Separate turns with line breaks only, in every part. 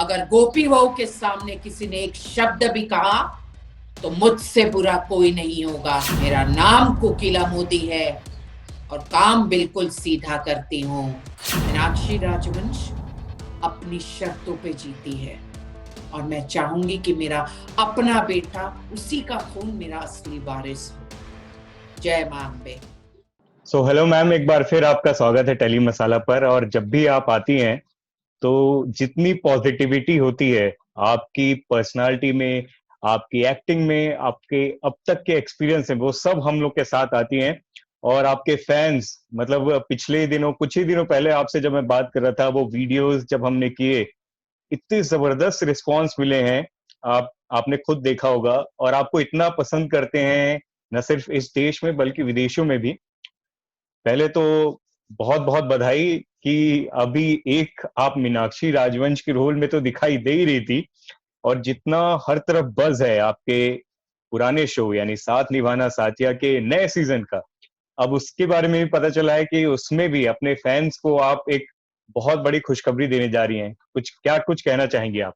अगर गोपी बहू के सामने किसी ने एक शब्द भी कहा तो मुझसे बुरा कोई नहीं होगा। मेरा नाम कोकिला मोदी है और काम बिल्कुल सीधा करती हूँ। मीनाक्षी राजवंश अपनी शर्तों पे जीती है और मैं चाहूंगी कि मेरा अपना बेटा, उसी का खून मेरा असली वारिस हो। जय मां अम्बे।
हेलो मैम, एक बार फिर आपका स्वागत है टेली मसाला पर। और जब भी आप आती हैं तो जितनी पॉजिटिविटी होती है आपकी पर्सनालिटी में, आपकी एक्टिंग में, आपके अब तक के एक्सपीरियंस है, वो सब हम लोग के साथ आती हैं। और आपके फैंस, मतलब पिछले दिनों, कुछ ही दिनों पहले आपसे जब मैं बात कर रहा था, वो वीडियोस जब हमने किए, इतने जबरदस्त रिस्पॉन्स मिले हैं। आपने खुद देखा होगा और आपको इतना पसंद करते हैं, न सिर्फ इस देश में बल्कि विदेशों में भी। पहले तो बहुत बहुत बधाई कि अभी एक आप मीनाक्षी राजवंश के रोल में तो दिखाई दे ही रही थी, और जितना हर तरफ बज है आपके पुराने शो यानी साथ निभाना साथिया के नए सीजन का, अब उसके बारे में भी पता चला है कि उसमें भी अपने फैंस को आप एक बहुत बड़ी खुशखबरी देने जा रही हैं। कुछ कहना चाहेंगे आप?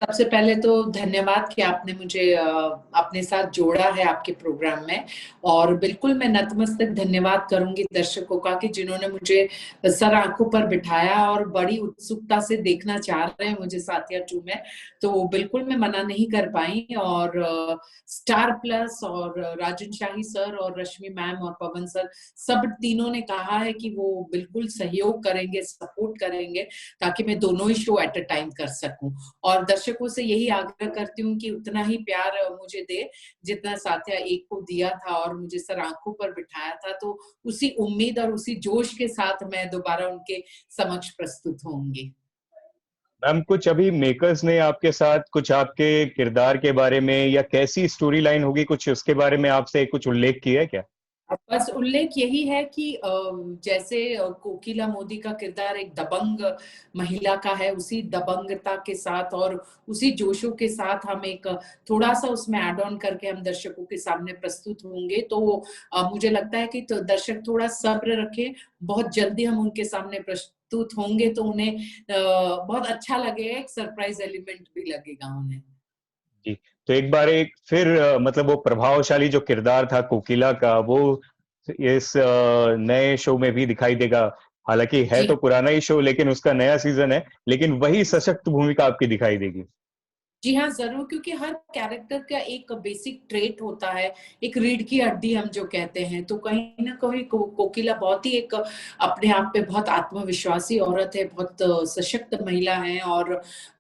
सबसे पहले तो धन्यवाद कि आपने मुझे अपने साथ जोड़ा है आपके प्रोग्राम में। और बिल्कुल मैं नतमस्तक धन्यवाद करूंगी दर्शकों का कि जिन्होंने मुझे सर आंखों पर बिठाया और बड़ी उत्सुकता से देखना चाह रहे हैं मुझे साथिया 2 में। तो बिल्कुल मैं मना नहीं कर पाई। और स्टार प्लस और राजन शाही सर और रश्मि मैम और पवन सर, सब तीनों ने कहा है कि वो बिल्कुल सहयोग करेंगे, सपोर्ट करेंगे, ताकि मैं दोनों ही शो एट अ टाइम कर सकूं। और दर्शकों से यही आग्रह करती हूँ कि उतना ही प्यार मुझे दे जितना साथिया 1 को दिया था और मुझे सर आंखों पर बिठाया था। तो उसी उम्मीद और उसी जोश के साथ मैं दोबारा उनके समक्ष प्रस्तुत होंगी।
मैम, कुछ अभी मेकर्स ने आपके साथ कुछ आपके किरदार के बारे में या कैसी स्टोरी लाइन होगी, कुछ उसके बारे में आपसे कुछ उल्लेख किया है क्या?
बस उल्लेख यही है कि जैसे कोकिला मोदी का किरदार एक दबंग महिला का है, उसी दबंगता के साथ और उसी जोशों के साथ हम एक थोड़ा सा उसमें ऐड ऑन करके हम दर्शकों के सामने प्रस्तुत होंगे। तो मुझे लगता है कि तो दर्शक थोड़ा सब्र रखें, बहुत जल्दी हम उनके सामने प्रस्तुत होंगे तो उन्हें बहुत अच्छा लगेगा, एक सरप्राइज एलिमेंट भी लगेगा उन्हें।
जी। तो एक बार एक फिर मतलब वो प्रभावशाली जो किरदार था कोकिला का, वो इस नए शो में भी दिखाई देगा। हालांकि है
जी
तो पुराना ही शो, लेकिन उसका नया सीजन है, लेकिन वही सशक्त भूमिका आपकी दिखाई देगी।
जी हाँ, जरूर, क्योंकि हर कैरेक्टर का एक बेसिक ट्रेट होता है, एक रीढ़ की हड्डी हम जो कहते हैं। तो कहीं ना कहीं कोकिला बहुत ही एक अपने आप पे बहुत आत्मविश्वासी औरत है, बहुत सशक्त महिला है और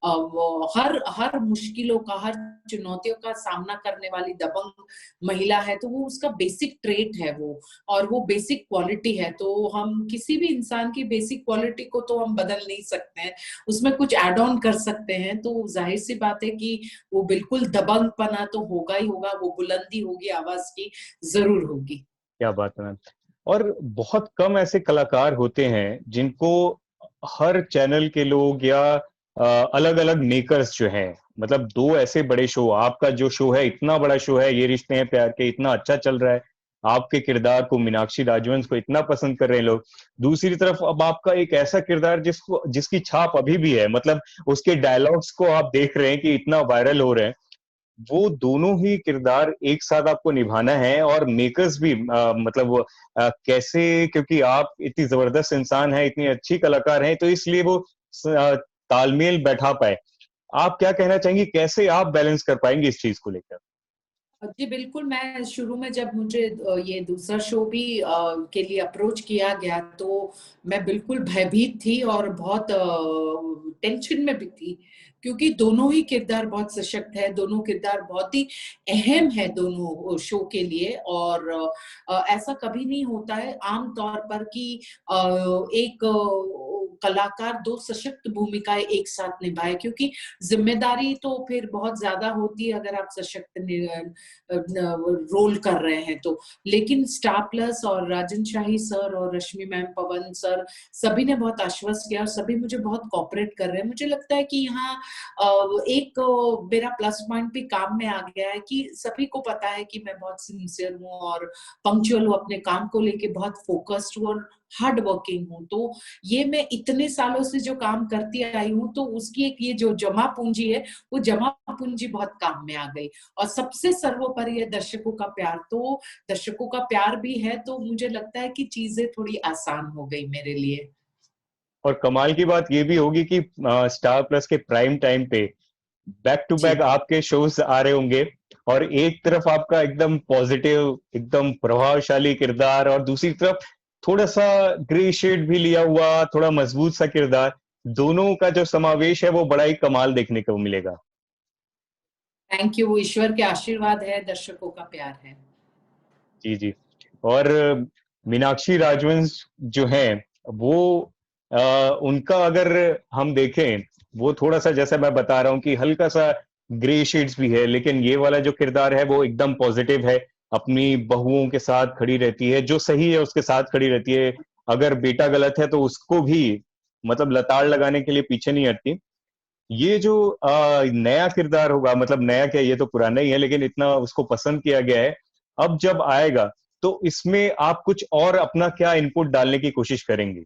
वो हर हर मुश्किलों का, हर चुनौतियों का सामना करने वाली दबंग महिला है। तो वो उसका बेसिक ट्रेट है वो, और वो बेसिक क्वालिटी है। तो हम किसी भी इंसान की बेसिक क्वालिटी को तो हम बदल नहीं सकते हैं, उसमें कुछ ऐड ऑन कर सकते हैं। तो जाहिर सी बात है कि वो बिल्कुल दबंगपना तो होगा ही होगा, वो बुलंदी होगी आवाज की, जरूर होगी।
क्या बात है मैम। और बहुत कम ऐसे कलाकार होते हैं जिनको हर चैनल के लोग या अलग अलग मेकर्स जो हैं, मतलब दो ऐसे बड़े शो, आपका जो शो है इतना बड़ा शो है, ये रिश्ते हैं प्यार के, इतना अच्छा चल रहा है, आपके किरदार को, मीनाक्षी राजवंश को इतना पसंद कर रहे हैं लोग। दूसरी तरफ अब आपका एक ऐसा किरदार जिसकी छाप अभी भी है, मतलब उसके डायलॉग्स को आप देख रहे हैं कि इतना वायरल हो रहे हैं। वो दोनों ही किरदार एक साथ आपको निभाना है, और मेकर्स भी मतलब वो कैसे, क्योंकि आप इतनी जबरदस्त इंसान हैं, इतनी अच्छी कलाकार हैं, तो इसलिए वो तालमेल बैठा पाए। आप क्या कहना चाहेंगी, कैसे आप बैलेंस कर पाएंगे इस चीज को लेकर?
जी बिल्कुल, मैं शुरू में जब मुझे ये दूसरा शो भी के लिए अप्रोच किया गया तो मैं बिल्कुल भयभीत थी और बहुत टेंशन में भी थी, क्योंकि दोनों ही किरदार बहुत सशक्त है, दोनों किरदार बहुत ही अहम है दोनों शो के लिए। और ऐसा कभी नहीं होता है आम तौर पर कि एक कलाकार 2 सशक्त भूमिकाएं एक साथ निभाए, क्योंकि जिम्मेदारी तो फिर बहुत ज्यादा होती है अगर आप सशक्त रोल कर रहे हैं तो। लेकिन स्टार प्लस और राजन शाही सर और रश्मि मैम, पवन सर, सभी ने बहुत आश्वस्त किया और सभी मुझे बहुत कोऑपरेट कर रहे हैं। मुझे लगता है कि यहाँ एक मेरा प्लस पॉइंट भी काम में आ गया है कि सभी को पता है कि मैं बहुत सिंसियर हूँ और पंक्चुअल हूँ, अपने काम को लेके बहुत फोकस्ड हूँ और हार्ड वर्किंग हूँ। तो ये मैं इतने सालों से जो काम करती आई हूँ, तो उसकी एक ये जो जमा पूंजी है, वो जमा पूंजी बहुत काम में आ गई। और सबसे सर्वोपरि है दर्शकों का प्यार। तो दर्शकों का प्यार भी है, तो मुझे लगता है कि चीजें थोड़ी आसान हो गई मेरे लिए।
और कमाल की बात ये भी होगी कि स्टार प्लस के प्राइम टाइम पे बैक टू बैक
जी
आपके शोज आ रहे होंगे, और एक तरफ आपका एकदम पॉजिटिव, एकदम प्रभावशाली किरदार, और दूसरी तरफ थोड़ा सा ग्रे शेड भी लिया हुआ, थोड़ा मजबूत सा किरदार, दोनों का जो समावेश है वो बड़ा ही कमाल देखने को मिलेगा।
Thank you. ईश्वर के आशीर्वाद है, दर्शकों का प्यार है।
जी जी। और मीनाक्षी राजवंश जो हैं वो उनका अगर हम देखें, वो थोड़ा सा जैसा मैं बता रहा हूँ कि हल्का सा ग्रे शेड्स भी है, लेकिन ये वाला जो किरदार है वो एकदम पॉजिटिव है। अपनी बहुओं के साथ खड़ी रहती है, जो सही है उसके साथ खड़ी रहती है। अगर बेटा गलत है तो उसको भी मतलब लताड़ लगाने के लिए पीछे नहीं हटती। ये जो नया किरदार होगा, मतलब नया क्या, ये तो पुराना ही है, लेकिन इतना उसको पसंद किया गया है, अब जब आएगा तो इसमें आप कुछ और अपना क्या इनपुट डालने की कोशिश करेंगे?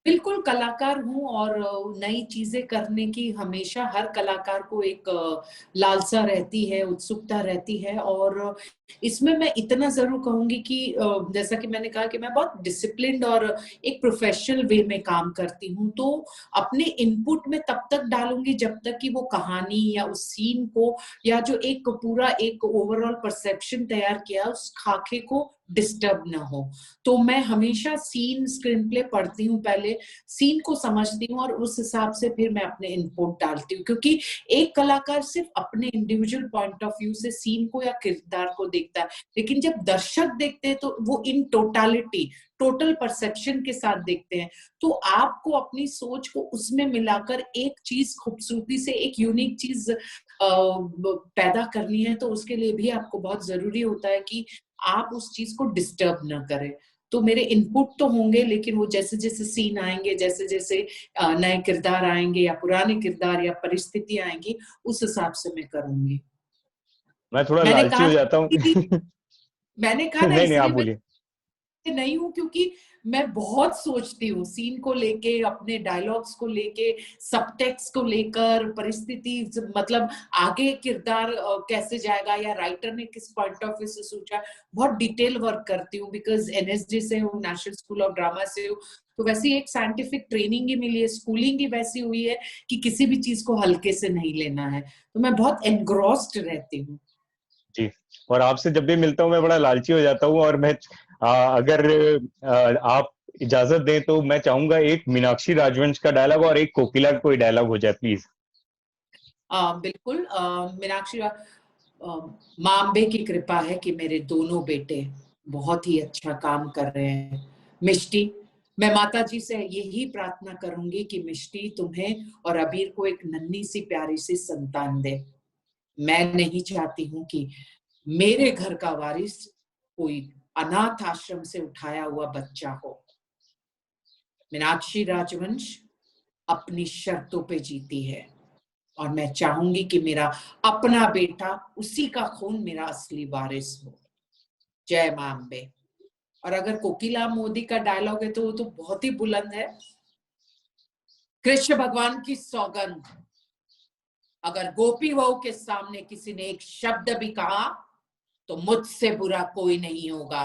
बिल्कुल कलाकार हूँ, और नई चीजें करने की हमेशा हर कलाकार को एक लालसा रहती है, उत्सुकता रहती है। और इसमें मैं इतना जरूर कहूंगी कि जैसा कि मैंने कहा कि मैं बहुत डिसिप्लिन्ड और एक प्रोफेशनल वे में काम करती हूँ। तो अपने इनपुट में तब तक डालूंगी जब तक कि वो कहानी या उस सीन को, या जो एक पूरा एक ओवरऑल परसेप्शन तैयार किया, उस खाके को डिस्टर्ब ना हो। तो मैं हमेशा सीन स्क्रीन प्ले पढ़ती हूँ, पहले सीन को समझती हूँ, और उस हिसाब से फिर मैं अपने इनपुट डालती हूँ। क्योंकि एक कलाकार सिर्फ अपने इंडिविजुअल पॉइंट ऑफ व्यू से सीन को या किरदार को देखता है, लेकिन जब दर्शक देखते हैं तो वो इन टोटालिटी, टोटल परसेप्शन के साथ देखते हैं। तो आपको अपनी सोच को उसमें मिलाकर एक चीज खूबसूरती से, एक यूनिक चीज पैदा करनी है, तो उसके लिए भी आपको बहुत जरूरी होता है कि आप उस चीज को डिस्टर्ब ना करें। तो मेरे इनपुट तो होंगे, लेकिन वो जैसे जैसे सीन आएंगे, जैसे जैसे नए किरदार आएंगे या पुराने किरदार या परिस्थिति आएंगी, उस हिसाब से मैं करूंगी।
मैं थोड़ा
मैंने
लालची
कहा
हो
ना
जाता हूँ।
कि मैंने कहा ना,
नहीं नहीं, आप
इसलिए मैं
बोलिए।
नहीं हूं, क्योंकि मैं बहुत सोचती हूँ सीन को लेके, अपने डायलॉग्स को लेके, सबटेक्स्ट को लेकर, परिस्थिति, मतलब आगे किरदार कैसे जाएगा, या राइटर ने किस पॉइंट ऑफ व्यू से सोचा। बहुत डिटेल वर्क करती हूँ, बिकॉज एनएसडी से हूँ, नेशनल स्कूल ऑफ ड्रामा से हूँ। तो वैसे एक साइंटिफिक ट्रेनिंग ही मिली है, स्कूलिंग ही वैसी हुई है कि किसी भी चीज को हल्के से नहीं लेना है। तो मैं बहुत एनग्रॉस्ड रहती हूँ।
जी। और आपसे जब भी मिलता हूँ मैं बड़ा लालची हो जाता हूँ, और मैं अगर आप इजाजत दें तो मैं चाहूंगा एक मीनाक्षी राजवंश का डायलॉग और एक कोकिला का कोई डायलॉग हो जाए, प्लीज।
बिल्कुल। मीनाक्षी, माँ अम्बे की कृपा है कि मेरे दोनों बेटे बहुत ही अच्छा काम कर रहे हैं। मिष्टी, मैं माता जी से यही प्रार्थना करूंगी कि मिष्टी तुम्हें और अबीर को एक नन्ही सी प्यारी सी संतान दे। मैं नहीं चाहती हूँ कि मेरे घर का वारिस कोई अनाथ आश्रम से उठाया हुआ बच्चा हो। मीनाक्षी राजवंश अपनी शर्तों पे जीती है, और मैं चाहूंगी कि मेरा अपना बेटा, उसी का खून मेरा असली वारिस हो। जय मां अम्बे। और अगर कोकिला मोदी का डायलॉग है तो वो तो बहुत ही बुलंद है। कृष्ण भगवान की सौगंध, अगर गोपी बहू के सामने किसी ने एक शब्द भी कहा तो मुझसे बुरा कोई नहीं होगा।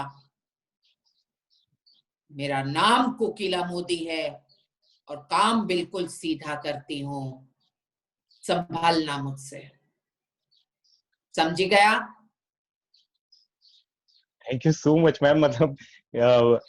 मेरा नाम कोकिला मोदी है, और काम बिल्कुल सीधा करती हूँ। संभालना मुझसे। समझी गया?
Thank you so much ma'am. मतलब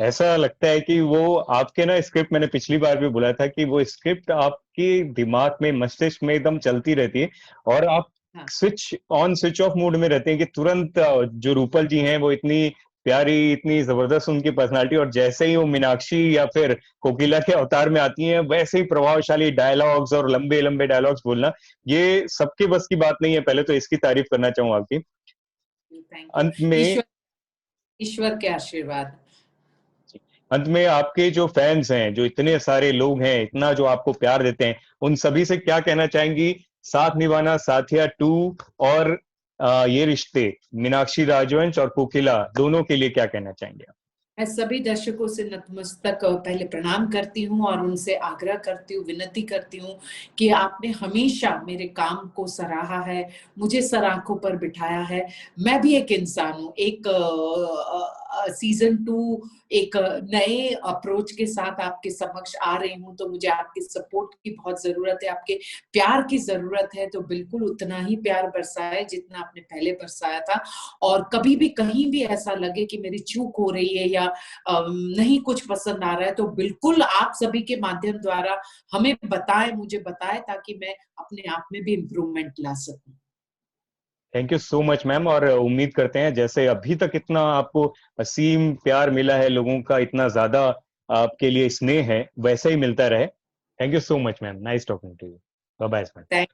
ऐसा लगता है कि वो आपके ना स्क्रिप्ट, मैंने पिछली बार भी बोला था कि वो स्क्रिप्ट आपके दिमाग में, मस्तिष्क में एकदम चलती रहती है, और आप
हाँ।
Switch on switch off mood में रहते हैं कि तुरंत जो रूपल जी हैं वो इतनी प्यारी, इतनी जबरदस्त उनकी पर्सनालिटी, और जैसे ही वो मीनाक्षी या फिर कोकिला के अवतार में आती हैं वैसे ही प्रभावशाली डायलॉग्स और लंबे लंबे डायलॉग्स बोलना, ये सबके बस की बात नहीं है। पहले तो इसकी तारीफ करना चाहूँ आपकी।
Thank you.
अंत में,
ईश्वर, ईश्वर के आशीर्वाद।
अंत में आपके जो फैंस हैं, जो इतने सारे लोग हैं, इतना जो आपको प्यार देते हैं, उन सभी से क्या कहना चाहेंगी? साथ निभाना साथिया टू और ये रिश्ते, मीनाक्षी राजवंश और कोकिला, दोनों के लिए क्या कहना चाहेंगे आप?
मैं सभी दर्शकों से नतमस्तक पहले प्रणाम करती हूँ और उनसे आग्रह करती हूँ, विनती करती हूँ कि आपने हमेशा मेरे काम को सराहा है, मुझे सराखों पर बिठाया है। मैं भी एक इंसान हूँ, एक सीजन 2 एक नए अप्रोच के साथ आपके समक्ष आ रही हूँ, तो मुझे आपके सपोर्ट की बहुत ज़रूरत है, आपके प्यार की ज़रूरत है, तो बिल्कुल उतना ही प्यार बरसाएँ जितना आपने पहले बरसाया था। और कभी भी कहीं भी ऐसा लगे कि मेरी चूक हो रही है या नहीं कुछ पसंद आ रहा है, तो बिल्कुल आप सभी के माध्यम द्वारा हमें बताएं, मुझे बताएं, ताकि मैं अपने आप में भी इम्प्रूवमेंट ला सकूं।
Thank you so much ma'am, और उम्मीद करते हैं जैसे अभी तक इतना आपको असीम प्यार मिला है, लोगों का इतना ज्यादा आपके लिए स्नेह है, वैसे ही मिलता रहे। Thank you so much ma'am, nice talking to you. Bye bye.
Thank